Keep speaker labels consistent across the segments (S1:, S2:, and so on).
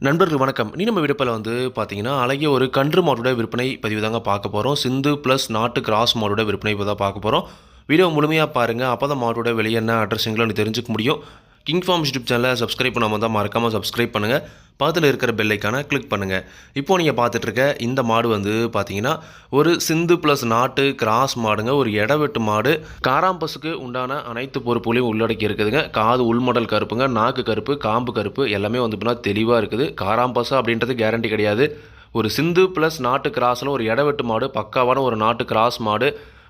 S1: நண்பர்கள் வணக்கம். நம்ம விடுப்பில் பார்த்தீங்கன்னா, அழகிய ஒரு கன்று மாட்டோட விற்பனை பதிவு தாங்க பார்க்க போறோம். சிந்து பிளஸ் நாட்டு கிராஸ் மாடோட விற்பனை தான் பார்க்க போறோம். வீடியோ முழுமையா பாருங்க. அப்பதான் மாட்டோட விலை என்ன, அட்ரஸ் எங்கன்னு தெரிஞ்சுக்க முடியும். கிங் ஃபார்ம்ஸ் யூடியூப் சேனலை சப்ஸ்கிரைப் பண்ணாம தான் மறக்காம சப்ஸ்கிரைப் பண்ணுங்க. பக்கத்தில் இருக்கிற பெல் ஐக்கானை கிளிக் பண்ணுங்க. இப்போ நீங்க பார்த்துட்டு இருக்க இந்த மாடு பார்த்தீங்கன்னா, ஒரு சிந்து பிளஸ் நாட்டு கிராஸ் மாடுங்க. ஒரு எடவெட்டு மாடு. காராம்பசுக்கு உண்டான அனைத்து பொறுப்புகளையும் உள்ளடக்கி இருக்குதுங்க. காது உள்மடல் கருப்புங்க, நாக்கு கருப்பு, காம்பு கருப்பு எல்லாமே தெளிவாக இருக்குது. காராம்பசு அப்படின்றது கேரண்டி கிடையாது. ஒரு சிந்து பிளஸ் நாட்டு கிராஸில் ஒரு எடவெட்டு மாடு, பக்காவான ஒரு நாட்டு கிராஸ் மாடு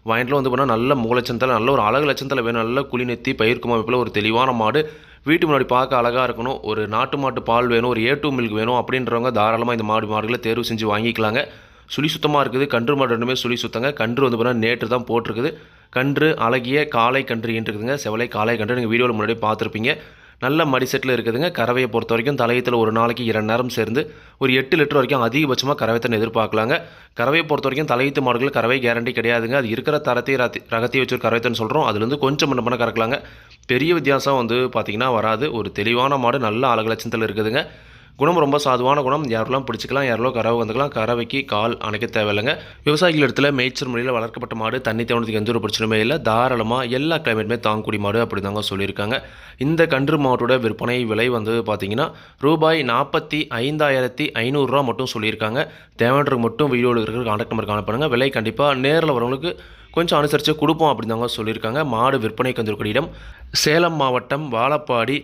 S1: வாங்கிட்டு போனால் நல்ல முகலட்சணத்தில், நல்ல ஒரு அழகு லட்சத்தில் வேணும். நல்ல குழி நெத்தி பயிர்க்கும் அமைப்பில் ஒரு தெளிவான மாடு. வீட்டு முன்னாடி பார்க்க அழகாக இருக்கணும். ஒரு நாட்டு மாட்டு பால் வேணும், ஒரு A2 மில்க் வேணும் அப்படின்றவங்க தாராளமாக இந்த மாடுகளை தேர்வு செஞ்சு வாங்கிக்கலாங்க. சுழி சுத்தமாக இருக்குது. கன்று மாடு ரெண்டுமே சுழி சுத்தங்க. கன்று பார்த்தீங்கன்னா நேற்று தான் போட்டிருக்குது. கன்று அழகிய காளை கன்று இருக்குதுங்க. செவலை காளை கன்று நீங்கள் வீடியோவில் முன்னாடி பார்த்துருப்பீங்க. நல்ல மடி செட்டில் இருக்குதுங்க. கறவையை பொறுத்த வரைக்கும் தலையத்தில் ஒரு நாளைக்கு 2 நேரம் சேர்ந்து ஒரு 8 லிட்டர் வரைக்கும் அதிகபட்சமாக கறவைத்தனை எதிர்பார்க்கலாங்க. கறவையை பொறுத்த வரைக்கும் தலையீத்து மாடுகள் கறவை கேரண்டி கிடையாதுங்க. அது இருக்கிற ரகத்தை வச்சு ஒரு கறவைத்தனை சொல்கிறோம். அதுலேருந்து கொஞ்சம் பண்ண கறக்கலாங்க. பெரிய வித்தியாசம் பார்த்தீங்கன்னா வராது. ஒரு தெளிவான மாடு நல்ல அழகு லட்சத்தில் இருக்குதுங்க. குணம் ரொம்ப சாதுவான குணம். யாரெல்லாம் பிடிச்சிக்கலாம், யாரெல்லாம் கறவை வந்துக்கலாம். கறவைக்கு கால் அணைக்க தேவையில்லைங்க. விவசாயிகள் இடத்துல மேய்ச்சல் முறையில் வளர்க்கப்பட்ட மாடு. தண்ணி தேவனத்துக்கு எந்த ஒரு பிரச்சனையுமே இல்லை. தாராளமாக எல்லா கிளைமேட்டுமே தாங்கக்கூடிய மாடு அப்படி தாங்க சொல்லியிருக்காங்க. இந்த கன்று மாட்டோட விற்பனை விலை பார்த்தீங்கன்னா ரூபாய் 45,500 மட்டும் சொல்லியிருக்காங்க. தேவையானவருக்கு மட்டும் வீடியோவில் இருக்கிற கான்டாக்ட் நம்பர் காணப்படுங்க. விலை கண்டிப்பாக நேரில் வரவங்களுக்கு கொஞ்சம் அனுசரித்து கொடுப்போம் அப்படின்னு தாங்க சொல்லியிருக்காங்க. மாடு விற்பனைக்கு வந்திருக்கிற இடம் சேலம் மாவட்டம் வாழப்பாடி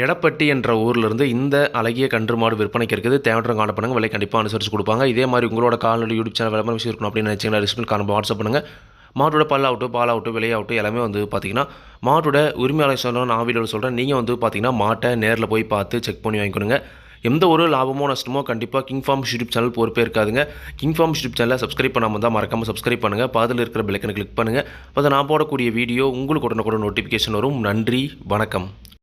S1: எடப்பட்டி என்ற ஊரிலிருந்து இந்த அழகிய கன்று மாடு விற்பனைக்கு இருக்குது. தேவையான காண பண்ணுங்கள். விலை கண்டிப்பாக அனுசரித்து கொடுப்பாங்க. இதே மாதிரி உங்களோட கால்நடை யூடியூப் சேனல் விளம்பரம் விஷயம் இருக்கணும் அப்படின்னு நினச்சிங்கன்னா டிஸ்கிரிப்ஷன் காரணம் வாட்ஸ்அப் பண்ணுங்கள். மாட்டோட பாலாகட்டும் விலையாகட்டும் எல்லாமே பார்த்தீங்கன்னா மாட்டோட உரிமையாளர் சொல்கிறேன், நான் வீடியோவில் சொல்கிறேன். நீங்கள் பார்த்தீங்கன்னா மாட்டை நேரில் போய் பார்த்து செக் பண்ணி வாங்கிக்கணுங்க. எந்த ஒரு லாபமோ நஷ்டமோ கண்டிப்பாக கிங் ஃபார்ம்ஸ் யூடியூப் சேனல் பொறுப்பே இருக்காதுங்க. கிங் ஃபார்ம்ஸ் யூடியூப் சேனலை சப்ஸ்கிரைப் பண்ணாமல் தான் மறக்காமல் சப்ஸ்கிரைப் பண்ணுங்கள். பாதில் இருக்கிற பெல் ஐக்கனை கிளிக் பண்ணுங்கள். அப்போ நான் போடக்கூடிய வீடியோ உங்களுக்கு உடனுக்குடன் நோட்டிஃபிகேஷன் வரும். நன்றி, வணக்கம்.